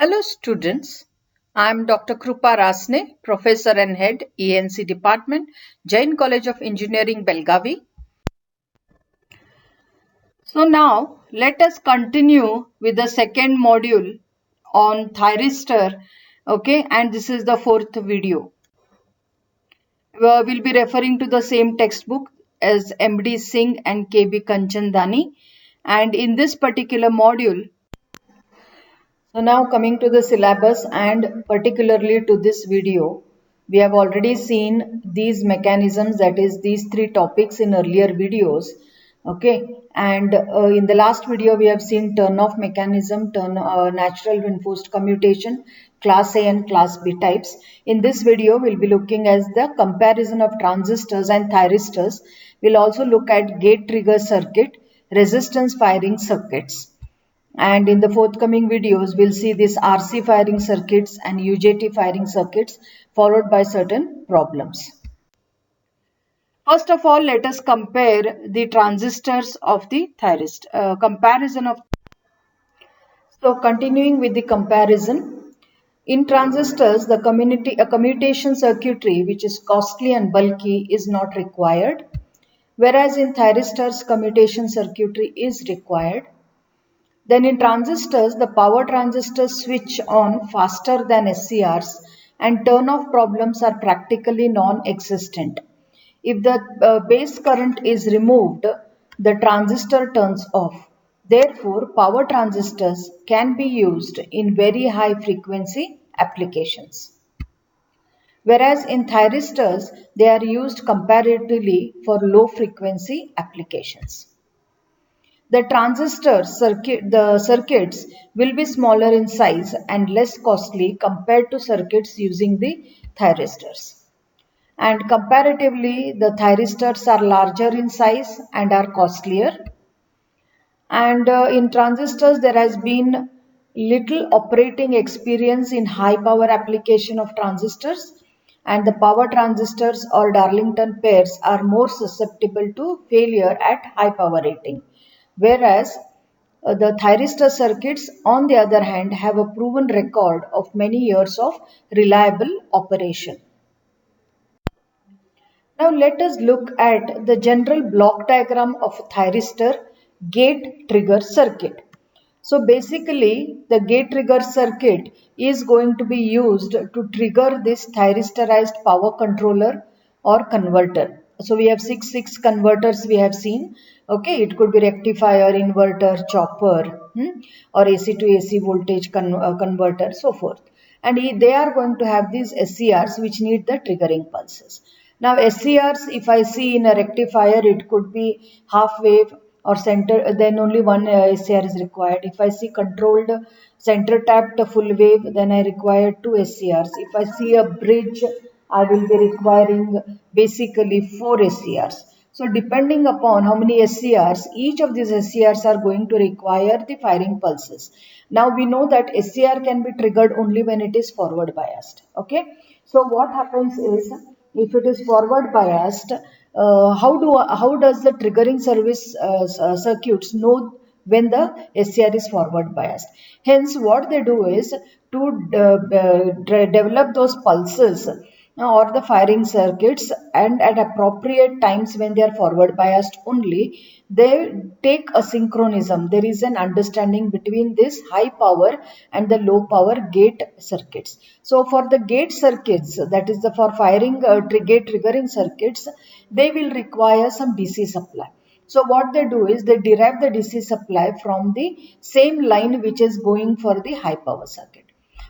Hello students, I am Dr. Krupa Rasne, Professor and Head ENC Department, Jain College of Engineering, Belgavi. So now let us continue with the second module on thyristor, okay, and this is the fourth video. We'll be referring to the same textbook as MD Singh and KB Kanchandani, and in this particular module, so now coming to the syllabus and particularly to this video, we have already seen these mechanisms, that is these three topics in earlier videos. Okay, and in the last video we have seen turn-off mechanism, natural reinforced commutation, class A and class B types. In this video we'll be looking as the comparison of transistors and thyristors. We'll also look at gate trigger circuit, resistance firing circuits. And in the forthcoming videos, we'll see these RC firing circuits and UJT firing circuits followed by certain problems. First of all, let us compare the transistors of the thyristor. So continuing with the comparison, in transistors, the commutation circuitry, which is costly and bulky, is not required, whereas in thyristors, commutation circuitry is required. Then in transistors, the power transistors switch on faster than SCRs and turn off problems are practically non-existent. If the base current is removed, the transistor turns off. Therefore, power transistors can be used in very high frequency applications. Whereas in thyristors, they are used comparatively for low frequency applications. The circuits will be smaller in size and less costly compared to circuits using the thyristors. And comparatively, the thyristors are larger in size and are costlier. And in transistors, there has been little operating experience in high power application of transistors, and the power transistors or Darlington pairs are more susceptible to failure at high power rating. Whereas the thyristor circuits, on the other hand, have a proven record of many years of reliable operation. Now let us look at the general block diagram of a thyristor gate trigger circuit. So basically the gate trigger circuit is going to be used to trigger this thyristorized power controller or converter. So we have six converters we have seen. Okay, it could be rectifier, inverter, chopper, or AC to AC voltage converter, so forth. And they are going to have these SCRs which need the triggering pulses. Now SCRs, if I see in a rectifier, it could be half wave or center, then only one SCR is required. If I see controlled center tapped full wave, then I require two SCRs. If I see a bridge, I will be requiring basically 4 SCRs. So depending upon how many SCRs, each of these SCRs are going to require the firing pulses. Now we know that SCR can be triggered only when it is forward biased. Okay. So what happens is, if it is forward biased, how does the triggering service circuits know when the SCR is forward biased? Hence, what they do is to develop those pulses or the firing circuits, and at appropriate times when they are forward biased only, they take a synchronism. There is an understanding between this high power and the low power gate circuits. So for the gate circuits, that is for firing gate triggering circuits, they will require some DC supply. So what they do is they derive the DC supply from the same line which is going for the high power circuit.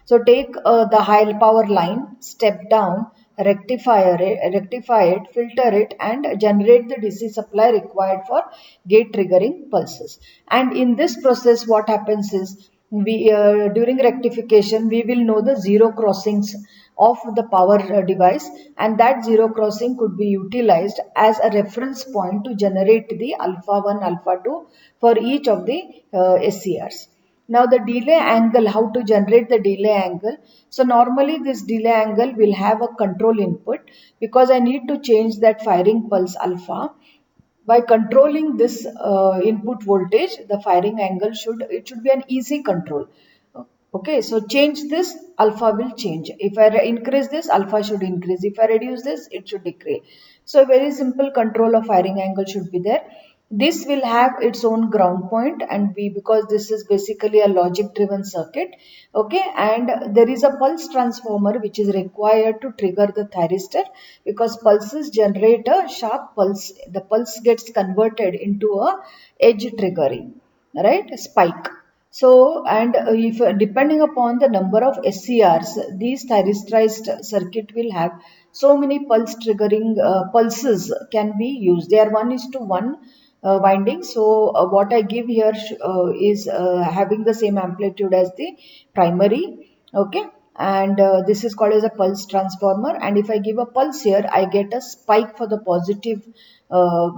So take the high power line, step down, rectify it, filter it, and generate the DC supply required for gate triggering pulses. And in this process, what happens is, we during rectification we will know the zero crossings of the power device, and that zero crossing could be utilized as a reference point to generate the alpha 1, alpha 2 for each of the SCRs. Now the delay angle, how to generate the delay angle? So normally this delay angle will have a control input, because I need to change that firing pulse alpha. By controlling this input voltage, the firing angle should be an easy control. Okay, so change this, alpha will change. If I increase this, alpha should increase. If I reduce this, it should decrease. So very simple control of firing angle should be there. This will have its own ground point, and because this is basically a logic driven circuit. Okay, and there is a pulse transformer which is required to trigger the thyristor, because pulses generate a sharp pulse. The pulse gets converted into a edge triggering, right, spike. So, and if depending upon the number of SCRs, these thyristerized circuit will have so many pulse triggering pulses can be used. They are 1:1 winding. So, what I give here is having the same amplitude as the primary. Okay, and this is called as a pulse transformer. And if I give a pulse here, I get a spike for the positive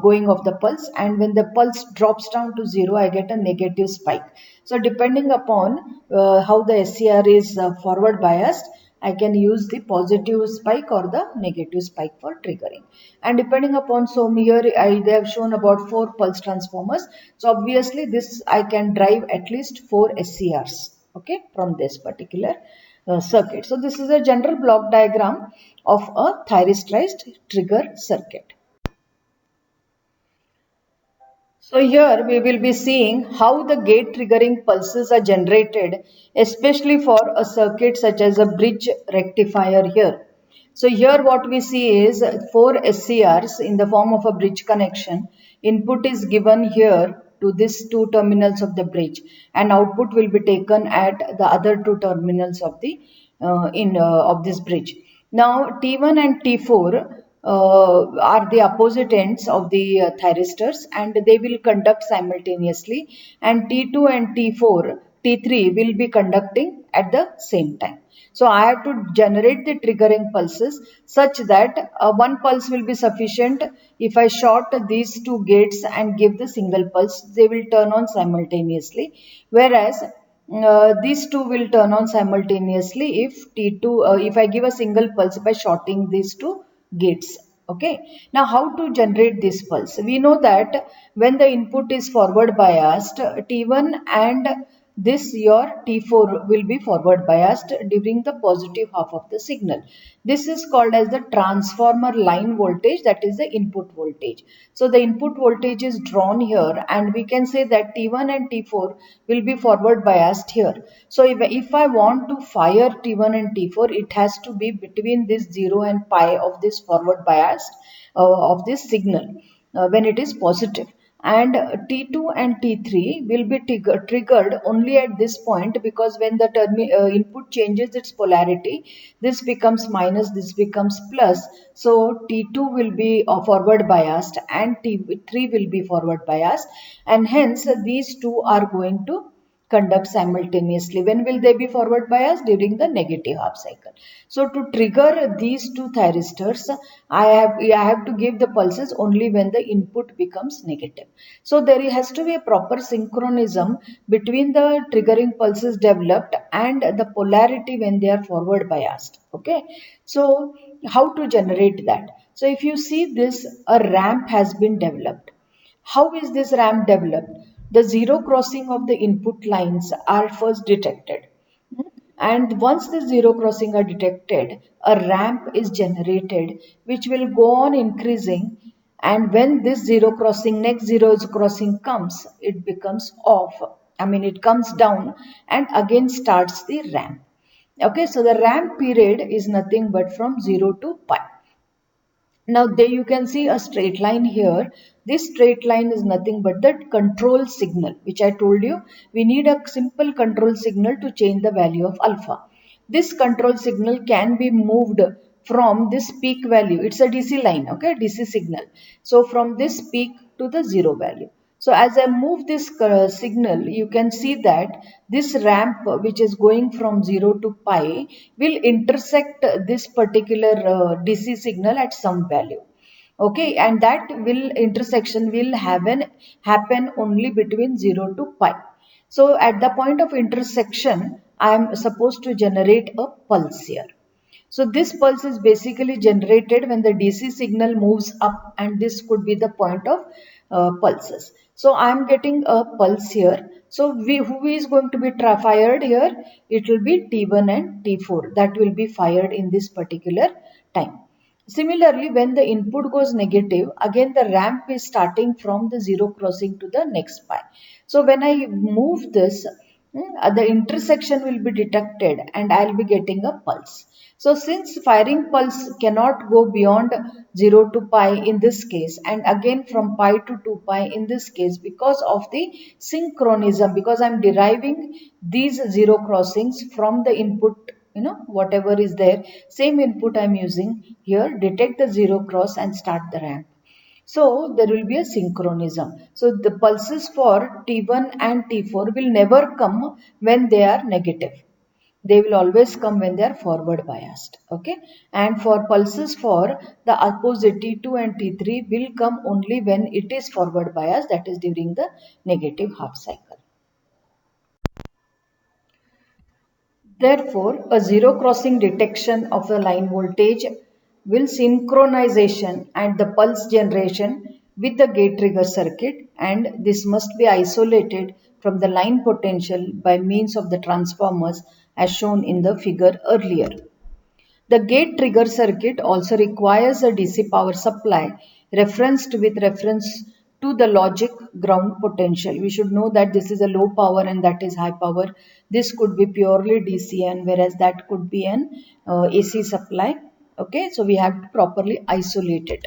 going of the pulse, and when the pulse drops down to 0, I get a negative spike. So depending upon how the SCR is forward biased, I can use the positive spike or the negative spike for triggering. And depending upon, so here they have shown about 4 pulse transformers. So obviously this I can drive at least 4 SCRs, okay, from this particular circuit. So this is a general block diagram of a thyristerized trigger circuit. So here we will be seeing how the gate triggering pulses are generated, especially for a circuit such as a bridge rectifier here. So here what we see is 4 SCRs in the form of a bridge connection. Input is given here to these 2 terminals of the bridge, and output will be taken at the other 2 terminals of the of this bridge. Now T1 and T4 are the opposite ends of the thyristors, and they will conduct simultaneously, and T2 and T4 T3 will be conducting at the same time. So I have to generate the triggering pulses such that one pulse will be sufficient. If I short these 2 gates and give the single pulse, they will turn on simultaneously, whereas these 2 will turn on simultaneously if T2 if I give a single pulse by shorting these 2 gates. Okay, now how to generate this pulse? We know that when the input is forward biased, T1 and this your T4 will be forward biased during the positive half of the signal. This is called as the transformer line voltage, that is the input voltage. So the input voltage is drawn here, and we can say that T1 and T4 will be forward biased here. So if I want to fire T1 and T4, it has to be between this 0 and pi of this forward bias of this signal when it is positive. And T2 and T3 will be triggered only at this point, because when the input changes its polarity, this becomes minus, this becomes plus. So T2 will be forward biased and T3 will be forward biased, and hence these two are going to conduct simultaneously. When will they be forward biased? During the negative half cycle. So to trigger these 2 thyristors, I have to give the pulses only when the input becomes negative. So there has to be a proper synchronism between the triggering pulses developed and the polarity when they are forward biased. Okay. So how to generate that? So if you see this, a ramp has been developed. How is this ramp developed? The zero crossing of the input lines are first detected. And once the zero crossing are detected, a ramp is generated which will go on increasing. And when this zero crossing, next zero crossing comes, it becomes off. I mean, it comes down and again starts the ramp. Okay, so the ramp period is nothing but from 0 to pi. Now there you can see a straight line here. This straight line is nothing but the control signal, which I told you. We need a simple control signal to change the value of alpha. This control signal can be moved from this peak value. It's a DC line, okay, DC signal. So from this peak to the zero value. So as I move this signal, you can see that this ramp which is going from 0 to pi will intersect this particular DC signal at some value. Okay, and that will intersection will happen only between 0 to pi. So at the point of intersection, I am supposed to generate a pulse here. So this pulse is basically generated when the DC signal moves up, and this could be the point of pulses. So I am getting a pulse here. So who is going to be fired here? It will be T1 and T4 that will be fired in this particular time. Similarly, when the input goes negative, again the ramp is starting from the zero crossing to the next pi. So when I move this, the intersection will be detected and I'll be getting a pulse. So since firing pulse cannot go beyond 0 to pi in this case, and again from pi to 2 pi in this case, because of the synchronism, because I'm deriving these zero crossings from the input, whatever is there, same input I'm using here, detect the zero cross and start the ramp. So there will be a synchronism. So the pulses for T1 and T4 will never come when they are negative. They will always come when they are forward biased. Okay. And for pulses for the opposite T2 and T3 will come only when it is forward biased, that is during the negative half cycle. Therefore, a zero crossing detection of the line voltage will synchronization and the pulse generation with the gate trigger circuit, and this must be isolated from the line potential by means of the transformers as shown in the figure earlier. The gate trigger circuit also requires a DC power supply referenced with reference to the logic ground potential. We should know that this is a low power and that is high power. This could be purely DC, and whereas that could be an AC supply. Okay, so we have to properly isolate it.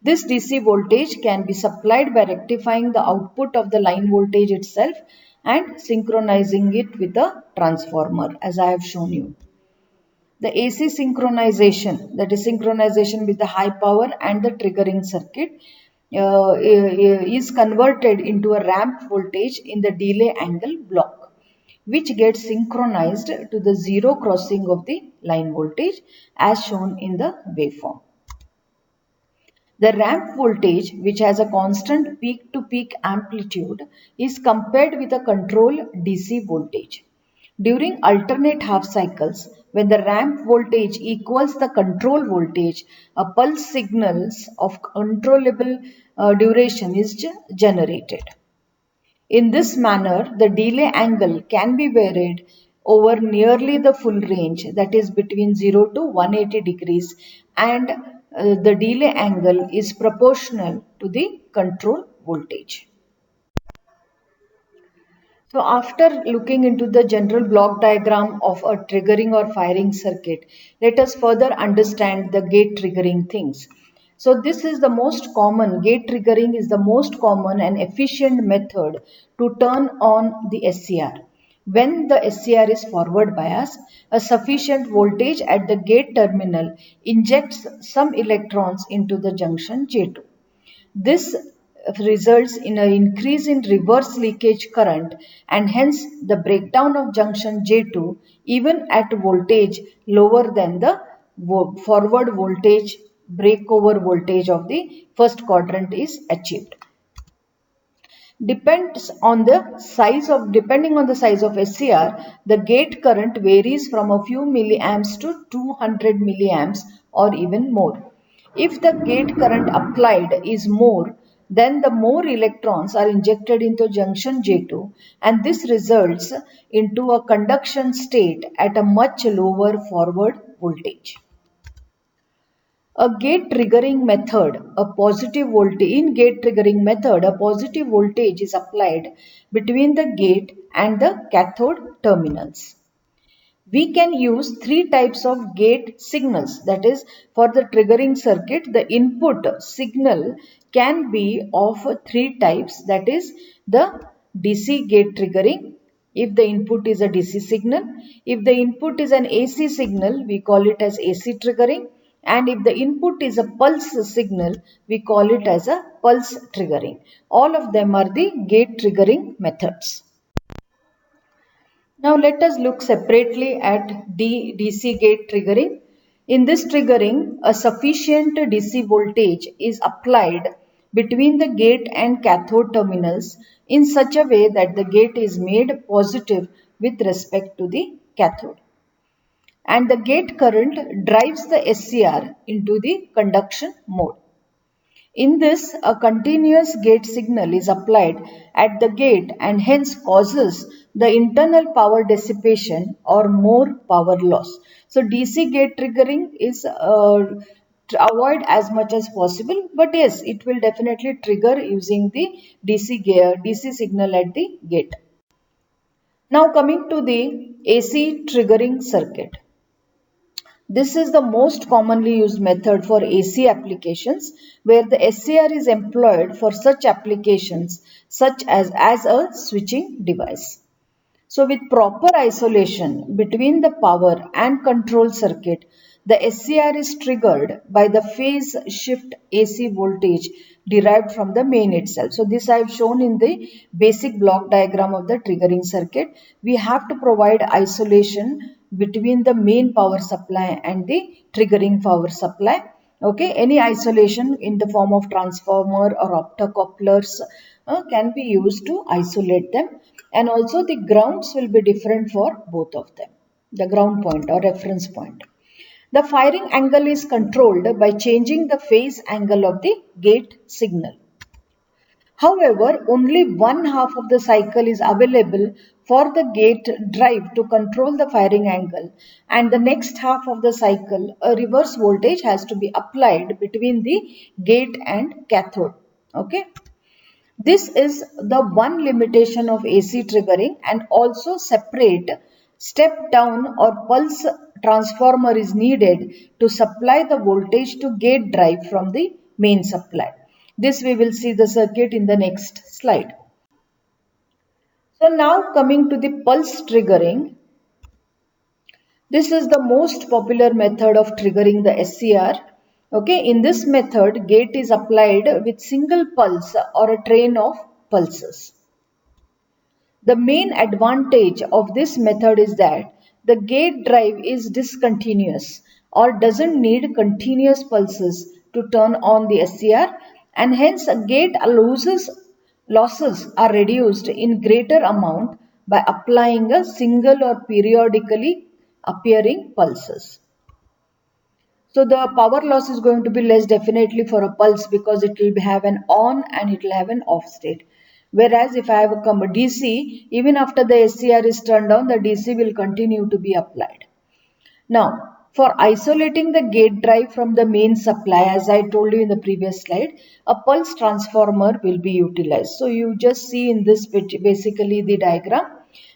This DC voltage can be supplied by rectifying the output of the line voltage itself and synchronizing it with a transformer, as I have shown you. The AC synchronization, that is synchronization with the high power and the triggering circuit, is converted into a ramp voltage in the delay angle block, which gets synchronized to the zero crossing of the line voltage as shown in the waveform. The ramp voltage, which has a constant peak-to-peak amplitude, is compared with a control DC voltage. During alternate half cycles, when the ramp voltage equals the control voltage, a pulse signals of controllable duration is generated. In this manner, the delay angle can be varied over nearly the full range, that is between 0 to 180 degrees, and the delay angle is proportional to the control voltage. So after looking into the general block diagram of a triggering or firing circuit, let us further understand the gate triggering things. So this is the most common, gate triggering is the most common and efficient method to turn on the SCR. When the SCR is forward biased, a sufficient voltage at the gate terminal injects some electrons into the junction J2. This results in an increase in reverse leakage current and hence the breakdown of junction J2 even at voltage lower than the forward voltage breakover voltage of the first quadrant is achieved. Depending on the size of SCR, the gate current varies from a few milliamps to 200 milliamps or even more. If the gate current applied is more, then the more electrons are injected into junction J2, and this results into a conduction state at a much lower forward voltage. A gate triggering method, a positive voltage is applied between the gate and the cathode terminals. We can use three types of gate signals. That is, for the triggering circuit, the input signal can be of three types. That is, the DC gate triggering, if the input is a DC signal. If the input is an AC signal, we call it as AC triggering. And if the input is a pulse signal, we call it as a pulse triggering. All of them are the gate triggering methods. Now let us look separately at DC gate triggering. In this triggering, a sufficient DC voltage is applied between the gate and cathode terminals in such a way that the gate is made positive with respect to the cathode. And the gate current drives the SCR into the conduction mode. In this, a continuous gate signal is applied at the gate and hence causes the internal power dissipation or more power loss. So DC gate triggering is to avoid as much as possible, but yes, it will definitely trigger using the DC signal at the gate. Now coming to the AC triggering circuit. This is the most commonly used method for AC applications where the SCR is employed for such applications such as a switching device. So with proper isolation between the power and control circuit, the SCR is triggered by the phase shift AC voltage derived from the main itself. So this I have shown in the basic block diagram of the triggering circuit. We have to provide isolation between the main power supply and the triggering power supply. Okay, any isolation in the form of transformer or optocouplers can be used to isolate them, and also the grounds will be different for both of them, the ground point or reference point. The firing angle is controlled by changing the phase angle of the gate signal. However, only one half of the cycle is available for the gate drive to control the firing angle, and the next half of the cycle a reverse voltage has to be applied between the gate and cathode. Okay. This is the one limitation of AC triggering, and also separate step down or pulse transformer is needed to supply the voltage to gate drive from the main supply. This we will see the circuit in the next slide. So now coming to the pulse triggering. This is the most popular method of triggering the SCR. Okay, in this method, gate is applied with single pulse or a train of pulses. The main advantage of this method is that the gate drive is discontinuous or doesn't need continuous pulses to turn on the SCR, and hence gate losses are reduced in greater amount by applying a single or periodically appearing pulses. So the power loss is going to be less definitely for a pulse because it will have an on and it will have an off state. Whereas if I have a DC, even after the SCR is turned on, the DC will continue to be applied. Now, for isolating the gate drive from the main supply, as I told you in the previous slide, a pulse transformer will be utilized. So you just see in this basically the diagram.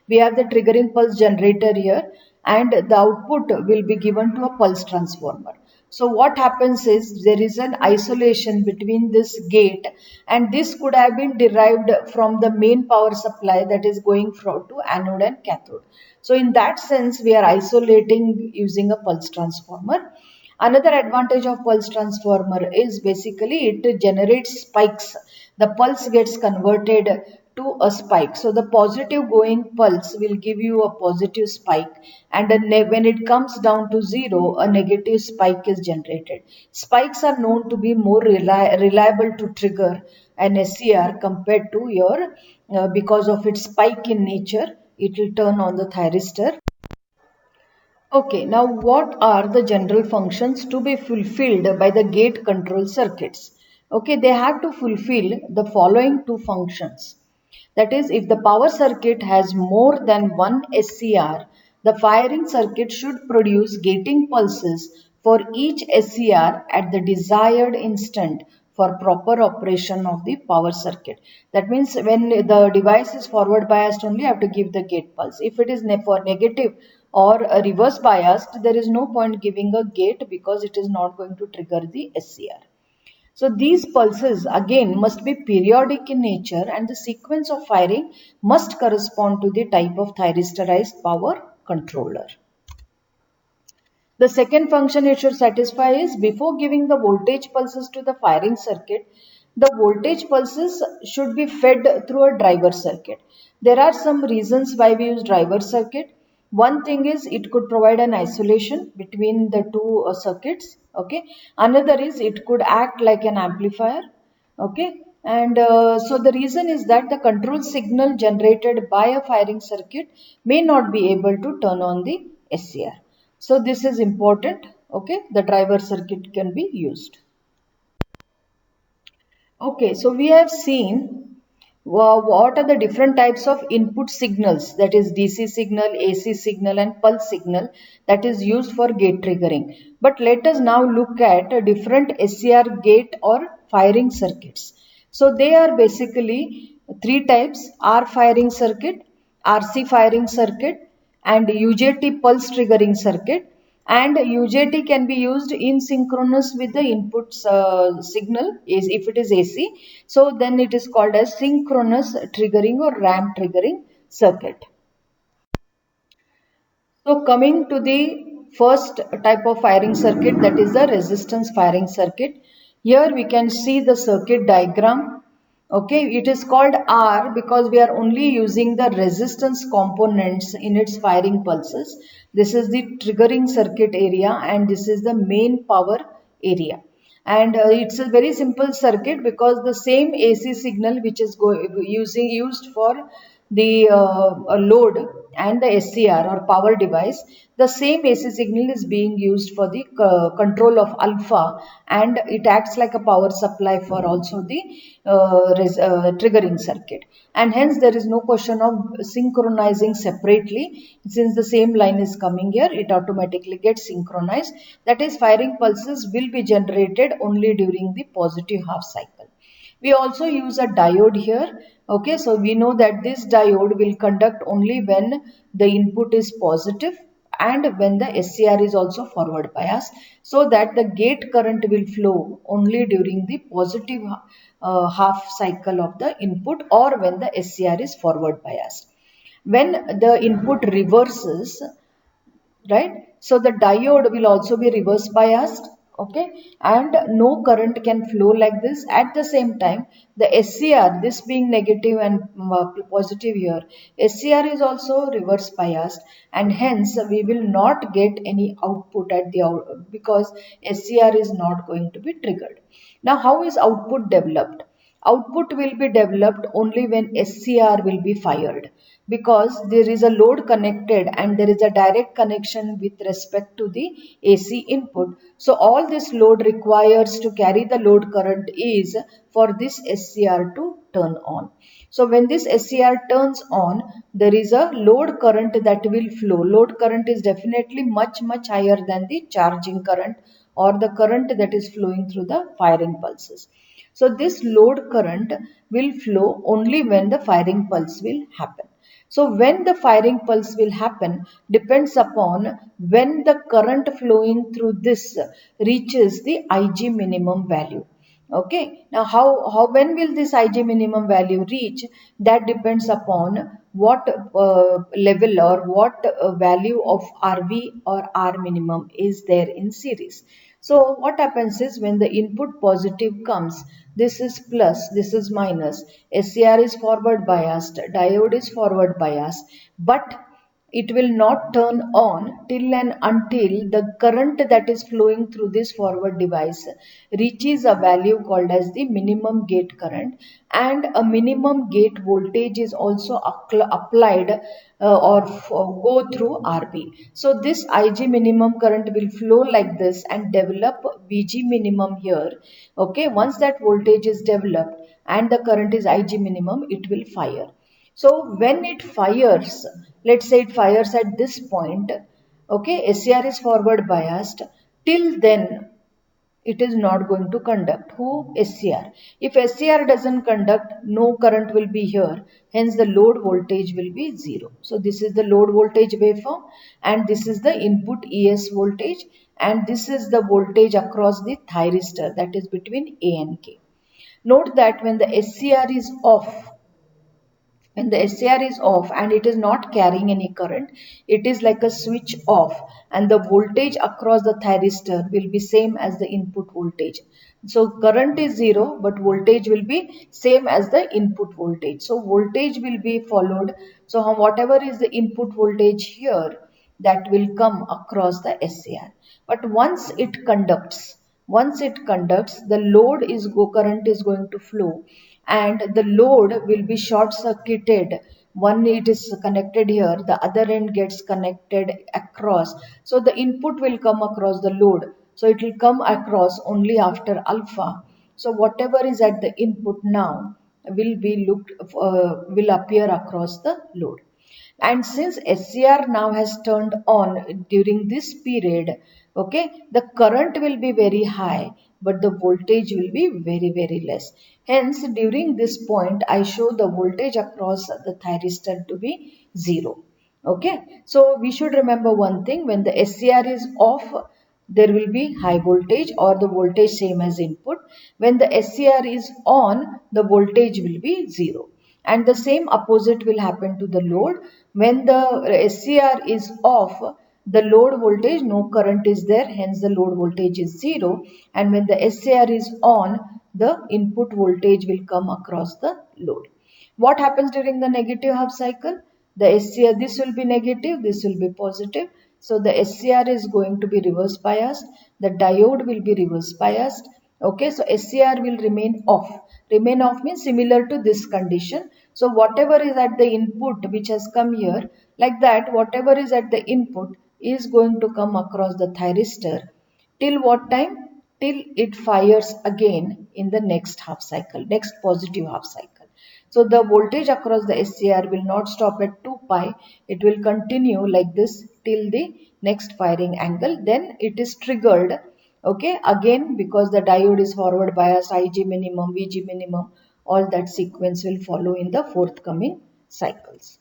We have the triggering pulse generator here, and the output will be given to a pulse transformer. So what happens is there is an isolation between this gate, and this could have been derived from the main power supply that is going to anode and cathode. So in that sense, we are isolating using a pulse transformer. Another advantage of pulse transformer is basically it generates spikes. The pulse gets converted to a spike. So the positive going pulse will give you a positive spike, and when it comes down to zero, a negative spike is generated. Spikes are known to be more reliable to trigger an SCR compared to your, because of its spike in nature, it will turn on the thyristor. Okay, now what are the general functions to be fulfilled by the gate control circuits? Okay, they have to fulfill the following two functions. That is, if the power circuit has more than one SCR, the firing circuit should produce gating pulses for each SCR at the desired instant for proper operation of the power circuit. That means when the device is forward biased only, you have to give the gate pulse. If it is for negative or a reverse biased, there is no point giving a gate because it is not going to trigger the SCR. So these pulses again must be periodic in nature, and the sequence of firing must correspond to the type of thyristorized power controller. The second function it should satisfy is, before giving the voltage pulses to the firing circuit, the voltage pulses should be fed through a driver circuit. There are some reasons why we use driver circuit. One thing is it could provide an isolation between the two circuits. Okay. Another is it could act like an amplifier. Okay. And so the reason is that the control signal generated by a firing circuit may not be able to turn on the SCR. So this is important. Okay. The driver circuit can be used. Okay, so we have seen what are the different types of input signals, that is DC signal, AC signal and pulse signal, that is used for gate triggering. But let us now look at different SCR gate or firing circuits. So they are basically three types: R firing circuit, RC firing circuit and UJT pulse triggering circuit. And UJT can be used in synchronous with the input signal is if it is AC. So then it is called as synchronous triggering or ramp triggering circuit. So coming to the first type of firing circuit, that is the resistance firing circuit. Here we can see the circuit diagram. Okay, it is called R because we are only using the resistance components in its firing pulses. This is the triggering circuit area and this is the main power area. And it's a very simple circuit because the same AC signal which is used for the load and the SCR or power device, the same AC signal is being used for the control of alpha, and it acts like a power supply for also the triggering circuit. And hence there is no question of synchronizing separately. Since the same line is coming here, it automatically gets synchronized. That is, firing pulses will be generated only during the positive half cycle. We also use a diode here. Okay, so we know that this diode will conduct only when the input is positive and when the SCR is also forward biased, so that the gate current will flow only during the positive half cycle of the input or when the SCR is forward biased. When the input reverses, right, so the diode will also be reverse biased. Okay, and no current can flow like this. At the same time, the SCR, this being negative and positive here, SCR is also reverse biased, and hence we will not get any output at the because SCR is not going to be triggered. Now how is output developed? Output will be developed only when SCR will be fired, because there is a load connected and there is a direct connection with respect to the AC input. So all this load requires to carry the load current is for this SCR to turn on. So when this SCR turns on, there is a load current that will flow. Load current is definitely much higher than the charging current or the current that is flowing through the firing pulses. So this load current will flow only when the firing pulse will happen. So when the firing pulse will happen depends upon when the current flowing through this reaches the IG minimum value. Okay, now how when will this IG minimum value reach? That depends upon what level or what value of RV or R minimum is there in series. So what happens is, when the input positive comes, this is plus, this is minus, SCR is forward biased, diode is forward biased, but it will not turn on till and until the current that is flowing through this forward device reaches a value called as the minimum gate current, and a minimum gate voltage is also applied or go through RB. So this IG minimum current will flow like this and develop VG minimum here. Okay, once that voltage is developed and the current is IG minimum, it will fire. So when it fires, let's say it fires at this point, okay, SCR is forward biased. Till then, it is not going to conduct. Who? SCR. If SCR doesn't conduct, no current will be here. Hence, the load voltage will be 0. So, this is the load voltage waveform, and this is the input ES voltage, and this is the voltage across the thyristor, that is between A and K. Note that when the SCR is off, when the SCR is off and it is not carrying any current, it is like a switch off, and the voltage across the thyristor will be same as the input voltage. So current is 0, but voltage will be same as the input voltage. So voltage will be followed. So whatever is the input voltage here, that will come across the SCR. But once it conducts, the current is going to flow, and the load will be short circuited. One, it is connected here, the other end gets connected across, so the input will come across the load, so it will come across only after alpha. So whatever is at the input now will appear across the load. And since SCR now has turned on during this period, okay, the current will be very high, but the voltage will be very less. Hence, during this point, I show the voltage across the thyristor to be 0. Okay, so we should remember one thing: when the SCR is off, there will be high voltage or the voltage same as input. When the SCR is on, the voltage will be 0. And the same opposite will happen to the load. When the SCR is off, the load voltage, no current is there, hence the load voltage is 0. And when the SCR is on, the input voltage will come across the load. What happens during the negative half cycle? The SCR, this will be negative, this will be positive. So the SCR is going to be reverse biased. The diode will be reverse biased. Okay, so SCR will remain off. Remain off means similar to this condition. So whatever is at the input which has come here, like that, whatever is at the input is going to come across the thyristor. Till what time? Till it fires again in the next half cycle, next positive half cycle. So the voltage across the SCR will not stop at 2 pi. It will continue like this till the next firing angle. Then it is triggered. Okay, again, because the diode is forward biased, IG minimum, VG minimum, all that sequence will follow in the forthcoming cycles.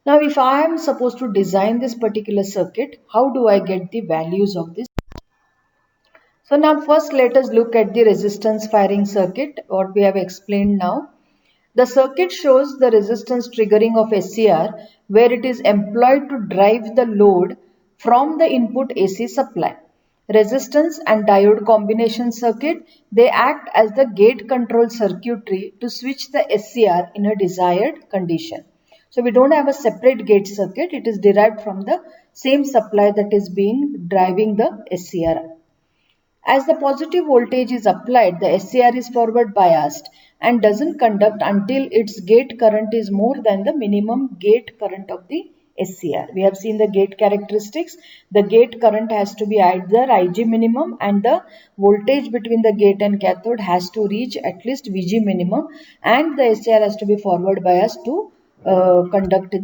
Now, if I am supposed to design this particular circuit, how do I get the values of this? So now first let us look at the resistance firing circuit, what we have explained now. The circuit shows the resistance triggering of SCR where it is employed to drive the load from the input AC supply. Resistance and diode combination circuit, they act as the gate control circuitry to switch the SCR in a desired condition. So we don't have a separate gate circuit, it is derived from the same supply that is being driving the SCR. As the positive voltage is applied, the SCR is forward biased and doesn't conduct until its gate current is more than the minimum gate current of the SCR. We have seen the gate characteristics. The gate current has to be either IG minimum and the voltage between the gate and cathode has to reach at least VG minimum, and the SCR has to be forward biased to conduct.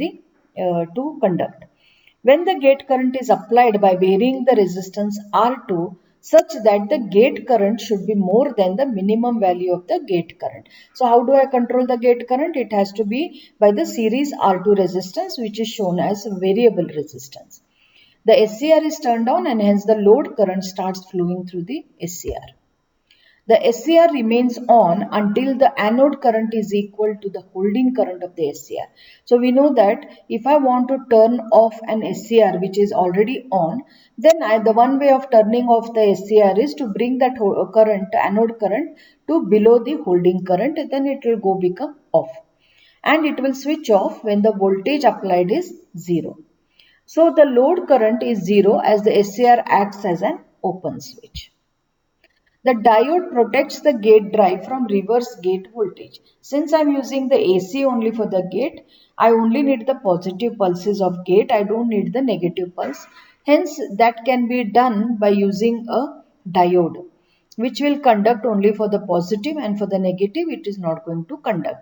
When the gate current is applied by varying the resistance R2 such that the gate current should be more than the minimum value of the gate current. So how do I control the gate current? It has to be by the series R2 resistance, which is shown as variable resistance. The SCR is turned on and hence the load current starts flowing through the SCR. The SCR remains on until the anode current is equal to the holding current of the SCR. So we know that if I want to turn off an SCR which is already on, then the one way of turning off the SCR is to bring that current, anode current, to below the holding current, then it will become off. And it will switch off when the voltage applied is 0. So the load current is 0 as the SCR acts as an open switch. The diode protects the gate drive from reverse gate voltage. Since I am using the AC only for the gate, I only need the positive pulses of gate. I don't need the negative pulse. Hence, that can be done by using a diode, which will conduct only for the positive, and for the negative it is not going to conduct.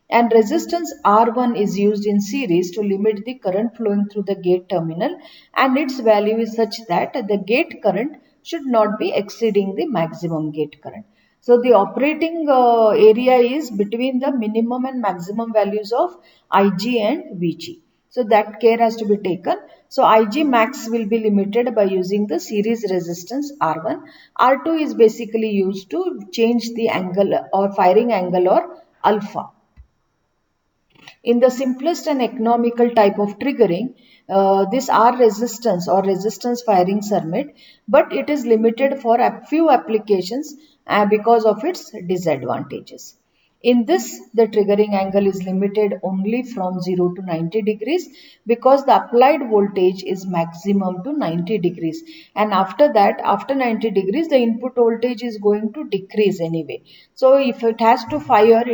And resistance R1 is used in series to limit the current flowing through the gate terminal, and its value is such that the gate current should not be exceeding the maximum gate current. So the operating area is between the minimum and maximum values of Ig and Vg. So that care has to be taken. So Ig max will be limited by using the series resistance R1. R2 is basically used to change the angle or firing angle or alpha. In the simplest and economical type of triggering, this R resistance or resistance firing circuit, but it is limited for a few applications because of its disadvantages. In this, the triggering angle is limited only from 0 to 90 degrees because the applied voltage is maximum to 90 degrees. And after that, after 90 degrees, the input voltage is going to decrease anyway. So if it has to fire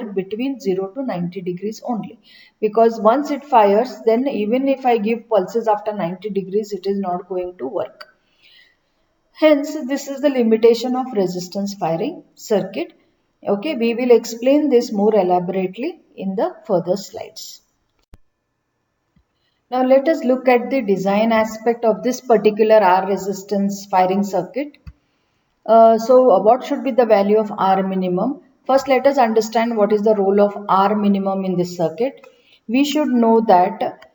between 0 to 90 degrees only. Because once it fires, then even if I give pulses after 90 degrees, it is not going to work. Hence, this is the limitation of resistance firing circuit. Okay, we will explain this more elaborately in the further slides. Now let us look at the design aspect of this particular R resistance firing circuit. So what should be the value of R minimum? First, let us understand what is the role of R minimum in this circuit. We should know that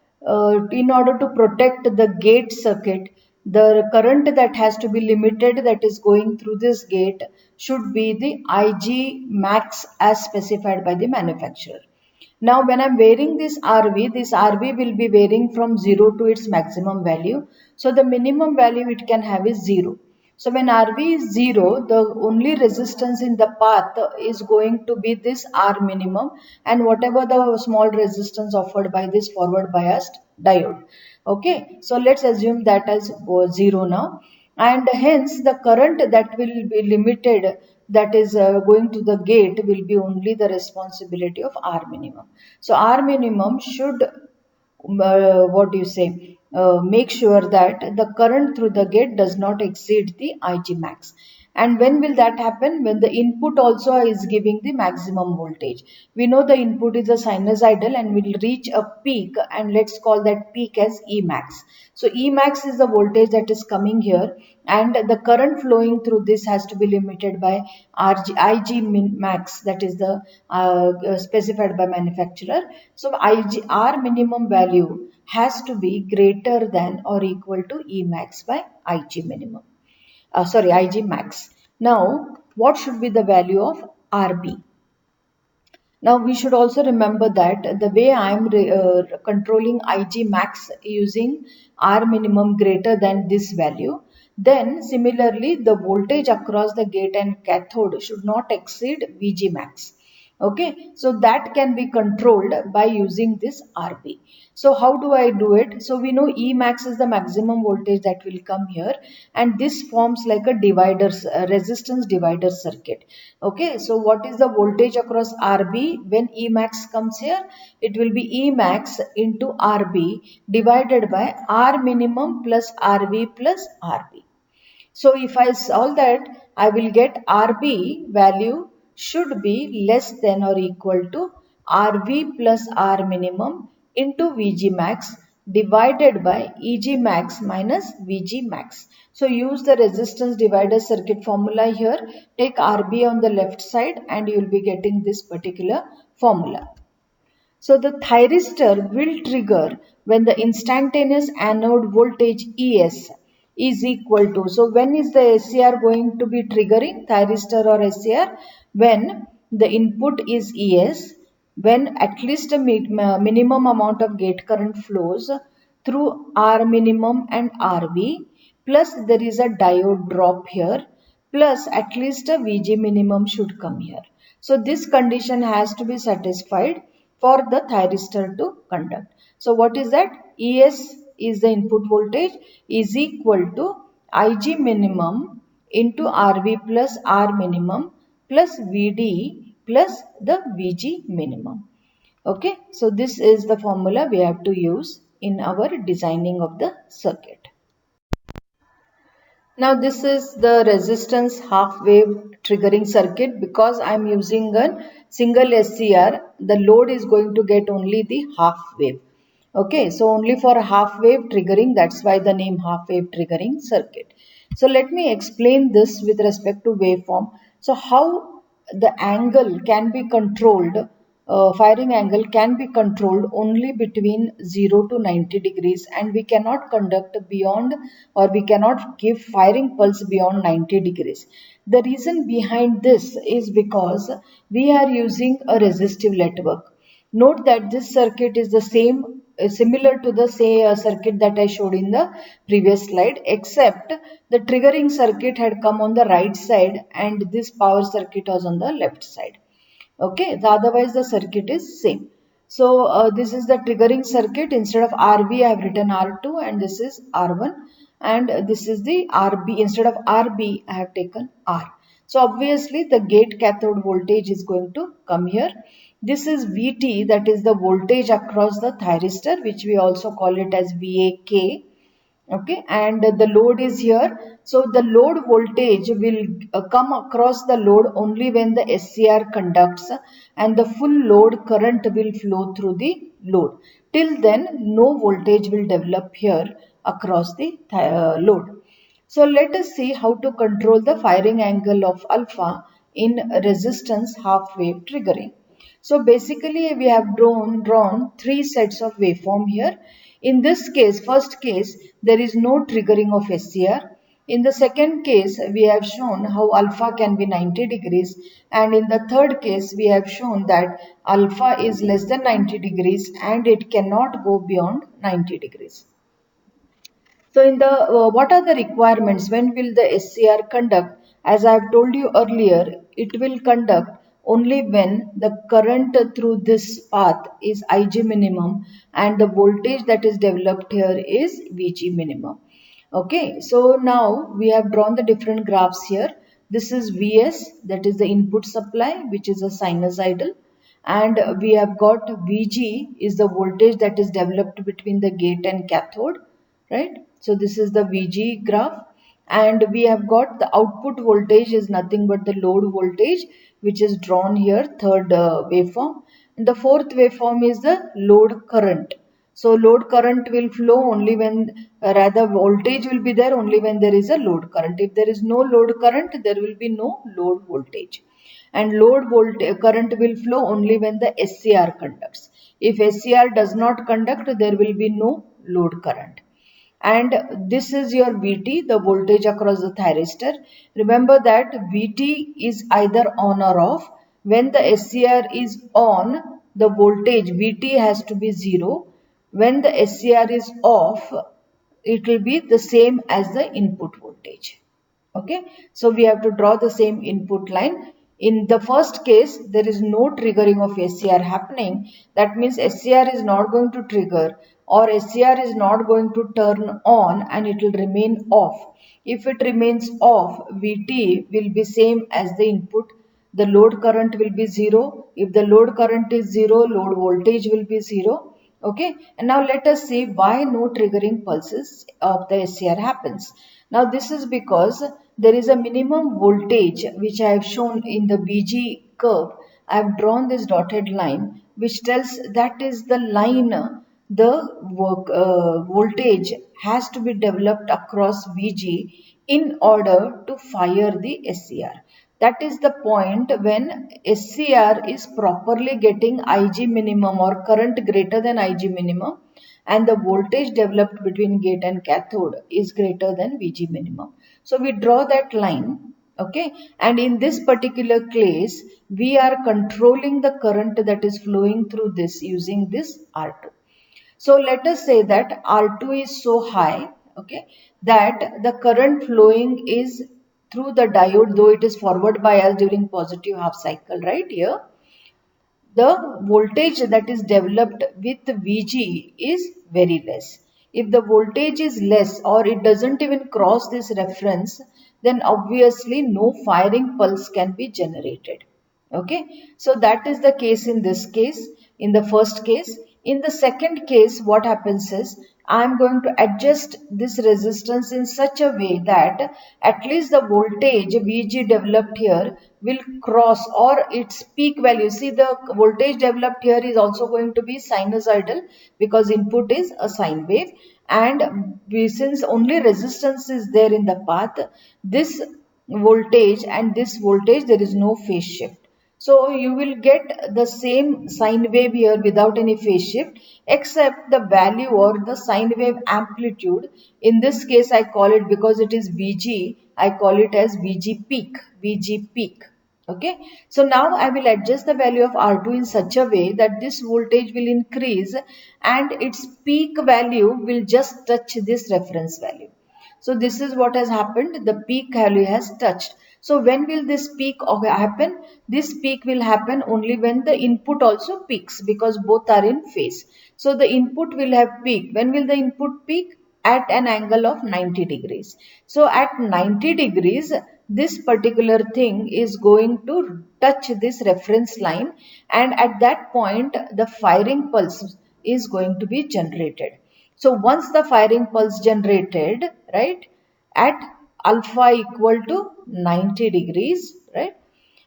in order to protect the gate circuit, the current that has to be limited that is going through this gate should be the IG max as specified by the manufacturer. Now when I'm varying this RV will be varying from 0 to its maximum value. So the minimum value it can have is 0. So when RV is 0, the only resistance in the path is going to be this R minimum and whatever the small resistance offered by this forward biased diode. Okay, so let's assume that as 0 now, and hence the current that will be limited, that is going to the gate, will be only the responsibility of R minimum. So R minimum should what do you say, make sure that the current through the gate does not exceed the IG max. And when will that happen? When the input also is giving the maximum voltage. We know the input is a sinusoidal and will reach a peak, and let's call that peak as E max. So E max is the voltage that is coming here, and the current flowing through this has to be limited by IG max, that is the specified by manufacturer. So R minimum value has to be greater than or equal to E max by IG minimum. IG max. Now, what should be the value of RB? Now we should also remember that the way I am controlling IG max using R minimum greater than this value, then similarly the voltage across the gate and cathode should not exceed VG max. Okay, so that can be controlled by using this RB. So how do I do it? So we know E max is the maximum voltage that will come here, and this forms like a divider, resistance divider circuit. Okay, so what is the voltage across RB when E max comes here? It will be E max into RB divided by R minimum plus RV plus RB. So if I solve that, I will get RB value should be less than or equal to RV plus R minimum into VG max divided by EG max minus VG max. So use the resistance divider circuit formula here. Take RB on the left side and you will be getting this particular formula. So the thyristor will trigger when the instantaneous anode voltage ES is equal to. So when is the SCR going to be triggering, thyristor or SCR? When the input is ES, when at least a minimum amount of gate current flows through R minimum and RV, plus there is a diode drop here, plus at least a VG minimum should come here. So this condition has to be satisfied for the thyristor to conduct. So what is that? ES is the input voltage is equal to IG minimum into RV plus R minimum plus VD plus the VG minimum. Okay, so this is the formula we have to use in our designing of the circuit. Now this is the resistance half wave triggering circuit. Because I am using a single SCR, the load is going to get only the half wave. Okay, so only for half wave triggering, that's why the name half wave triggering circuit. So let me explain this with respect to waveform. So how the angle can be controlled, firing angle can be controlled only between 0 to 90 degrees, and we cannot conduct beyond, or we cannot give firing pulse beyond 90 degrees. The reason behind this is because we are using a resistive network. Note that this circuit is the same, similar to the circuit that I showed in the previous slide, except the triggering circuit had come on the right side and this power circuit was on the left side. Okay, otherwise the circuit is same. So this is the triggering circuit. Instead of RB I have written R2 and this is R1, and this is the RB. Instead of RB I have taken R. So obviously the gate cathode voltage is going to come here. This is VT, that is the voltage across the thyristor, which we also call it as VAK. Okay, and the load is here. So the load voltage will come across the load only when the SCR conducts, and the full load current will flow through the load. Till then, no voltage will develop here across the load. So let us see how to control the firing angle of alpha in resistance half wave triggering. So basically we have drawn three sets of waveform here. In this case, first case, there is no triggering of SCR. In the second case, we have shown how alpha can be 90 degrees, and in the third case, we have shown that alpha is less than 90 degrees and it cannot go beyond 90 degrees. So in the what are the requirements? When will the SCR conduct? As I have told you earlier, it will conduct only when the current through this path is Ig minimum and the voltage that is developed here is Vg minimum. Okay, so now we have drawn the different graphs here. This is Vs, that is the input supply, which is a sinusoidal, and we have got Vg is the voltage that is developed between the gate and cathode, right? So this is the Vg graph, and we have got the output voltage is nothing but the load voltage, which is drawn here, third waveform. And the fourth waveform is the load current. So load current will flow only when, rather voltage will be there only when there is a load current. If there is no load current, there will be no load voltage. And load voltage current will flow only when the SCR conducts. If SCR does not conduct, there will be no load current. And this is your VT, the voltage across the thyristor. Remember that VT is either on or off. When the SCR is on, the voltage VT has to be 0. When the SCR is off, it will be the same as the input voltage. Okay, so we have to draw the same input line. In the first case, there is no triggering of SCR happening. That means SCR is not going to trigger, or SCR is not going to turn on, and it will remain off. If it remains off, VT will be same as the input. The load current will be 0. If the load current is 0, load voltage will be 0. Okay, and now let us see why no triggering pulses of the SCR happens. Now this is because there is a minimum voltage which I have shown in the Vg curve. I have drawn this dotted line which tells that is the line the voltage has to be developed across Vg in order to fire the SCR. That is the point when SCR is properly getting Ig minimum or current greater than Ig minimum, and the voltage developed between gate and cathode is greater than Vg minimum. So we draw that line, okay, and in this particular case we are controlling the current that is flowing through this using this R2. So let us say that R2 is so high, okay, that the current flowing is through the diode, though it is forward bias during positive half cycle, right here. The voltage that is developed with Vg is very less. If the voltage is less or it doesn't even cross this reference, then obviously no firing pulse can be generated. Okay, so that is the case in this case, in the first case. In the second case, what happens is I am going to adjust this resistance in such a way that at least the voltage Vg developed here will cross or its peak value. See, the voltage developed here is also going to be sinusoidal because input is a sine wave, and since only resistance is there in the path, this voltage and this voltage, there is no phase shift. So you will get the same sine wave here without any phase shift, except the value or the sine wave amplitude. In this case I call it, because it is Vg, I call it as Vg peak, Vg peak. Okay, so now I will adjust the value of R2 in such a way that this voltage will increase and its peak value will just touch this reference value. So this is what has happened. The peak value has touched. So when will this peak happen? This peak will happen only when the input also peaks, because both are in phase. So the input will have peaked. When will the input peak? At an angle of 90 degrees. So at 90 degrees, this particular thing is going to touch this reference line, and at that point the firing pulse is going to be generated. So once the firing pulse generated, right, at alpha equal to 90 degrees, right?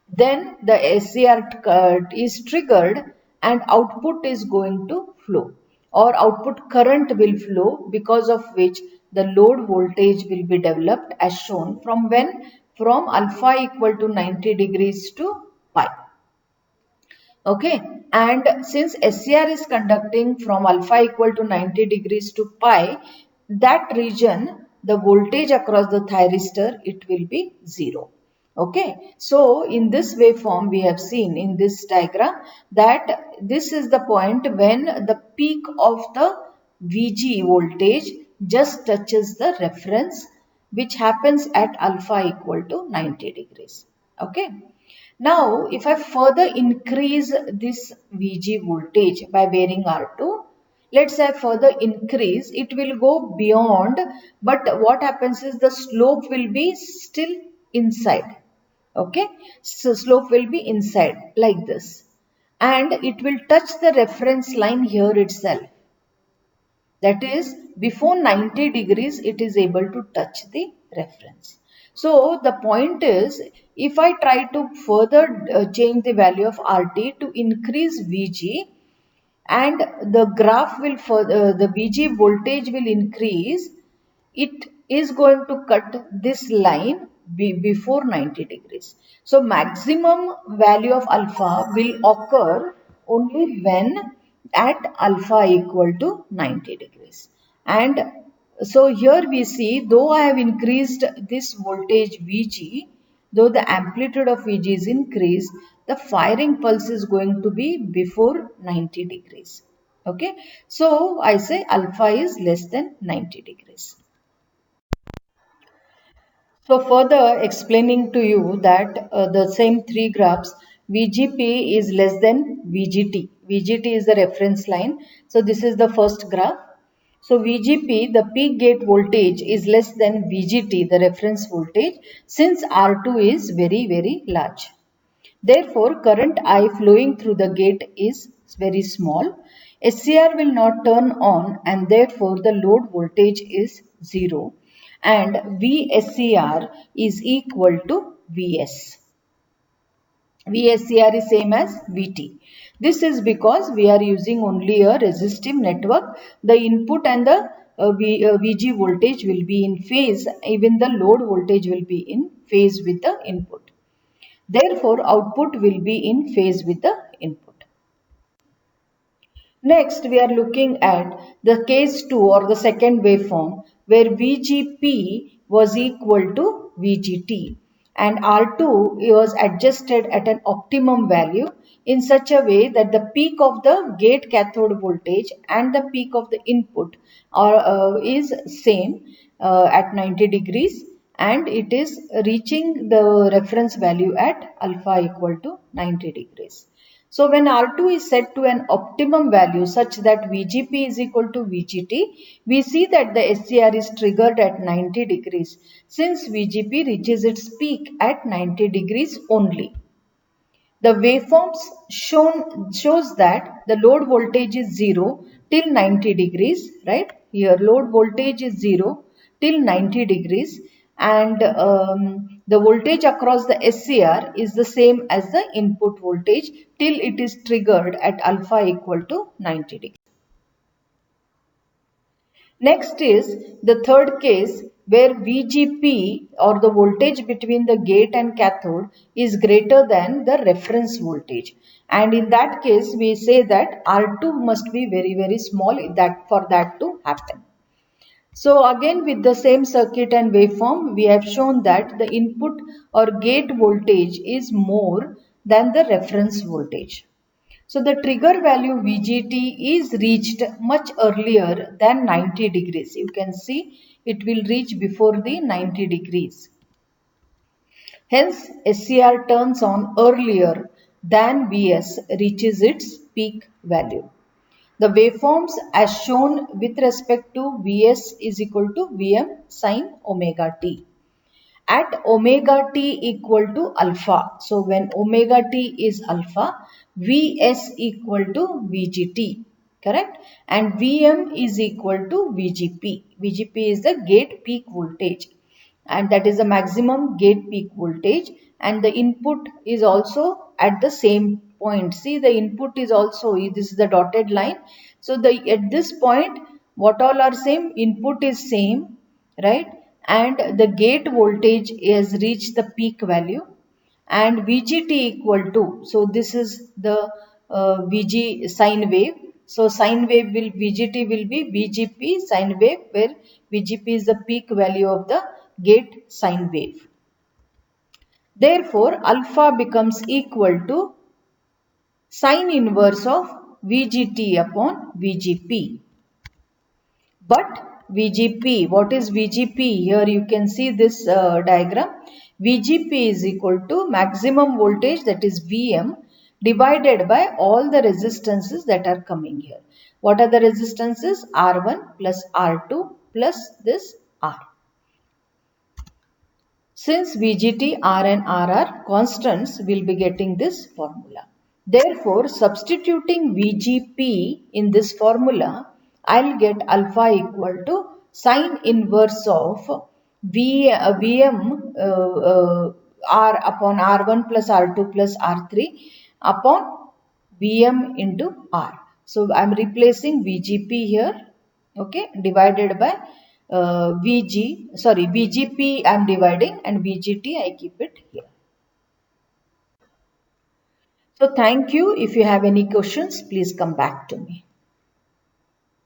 Then the SCR is triggered and output is going to flow, or output current will flow, because of which the load voltage will be developed as shown from when, from alpha equal to 90 degrees to pi. Okay, and since SCR is conducting from alpha equal to 90 degrees to pi, that region, the voltage across the thyristor, it will be 0. Okay, so in this waveform we have seen in this diagram that this is the point when the peak of the VG voltage just touches the reference, which happens at alpha equal to 90 degrees. Okay. Now, if I further increase this VG voltage by varying R2, let's say I further increase, it will go beyond, but what happens is the slope will be still inside. Okay, so slope will be inside like this, and it will touch the reference line here itself. That is, before 90 degrees, it is able to touch the reference. So the point is, if I try to further change the value of RT to increase VG, and the graph will further, the VG voltage will increase, it is going to cut this line before 90 degrees. So maximum value of alpha will occur only when at alpha equal to 90 degrees. And so here we see, though I have increased this voltage VG, though the amplitude of VG is increased, the firing pulse is going to be before 90 degrees. Okay, so I say alpha is less than 90 degrees. So further explaining to you that the same three graphs, VGP is less than VGT. VGT is the reference line. So this is the first graph. So VGP, the peak gate voltage, is less than VGT, the reference voltage, since R2 is very, very large. Therefore, current I flowing through the gate is very small. SCR will not turn on, and therefore the load voltage is 0, and VSCR is equal to VS. VSCR is same as VT. This is because we are using only a resistive network. The input and the VG voltage will be in phase. Even the load voltage will be in phase with the input. Therefore, output will be in phase with the input. Next, we are looking at the case 2, or the second waveform, where VGP was equal to VGT and R2 was adjusted at an optimum value in such a way that the peak of the gate cathode voltage and the peak of the input is same at 90 degrees, and it is reaching the reference value at alpha equal to 90 degrees. So when R2 is set to an optimum value such that VGP is equal to VGT, we see that the SCR is triggered at 90 degrees since VGP reaches its peak at 90 degrees only. The waveforms shows that the load voltage is 0 till 90 degrees, right? Here load voltage is 0 till 90 degrees, and the voltage across the SCR is the same as the input voltage till it is triggered at alpha equal to 90 degrees. Next is the third case where VGP, or the voltage between the gate and cathode, is greater than the reference voltage. And in that case, we say that R2 must be very, very small for that to happen. So again, with the same circuit and waveform, we have shown that the input or gate voltage is more than the reference voltage. So the trigger value VGT is reached much earlier than 90 degrees. You can see it will reach before the 90 degrees. Hence, SCR turns on earlier than VS reaches its peak value. The waveforms as shown with respect to Vs is equal to Vm sin omega t. At omega t equal to alpha, so when omega t is alpha, Vs equal to Vgt, correct? And Vm is equal to Vgp. Vgp is the gate peak voltage. and that is the maximum gate peak voltage, and the input is also at the same point. See, the input is also, this is the dotted line. So the at this point what all are same? Input is same, right? And the gate voltage has reached the peak value, and VGT equal to, so this is the VG sine wave. So sine wave will, VGT will be VGP sine wave, where VGP is the peak value of the gate sine wave. Therefore, alpha becomes equal to sine inverse of VGT upon VGP. But VGP, what is VGP? Here you can see this diagram. VGP is equal to maximum voltage, that is VM, divided by all the resistances that are coming here. What are the resistances? R1 plus R2 plus this R. Since VGT, R and R are constants, we will be getting this formula. Therefore, substituting VGP in this formula, I'll get alpha equal to sine inverse of VM R upon R1 plus R2 plus R3 upon VM into R. So, I am replacing VGP here, okay, divided by VGP I am dividing, and VGT I keep it here. So thank you. If you have any questions, please come back to me.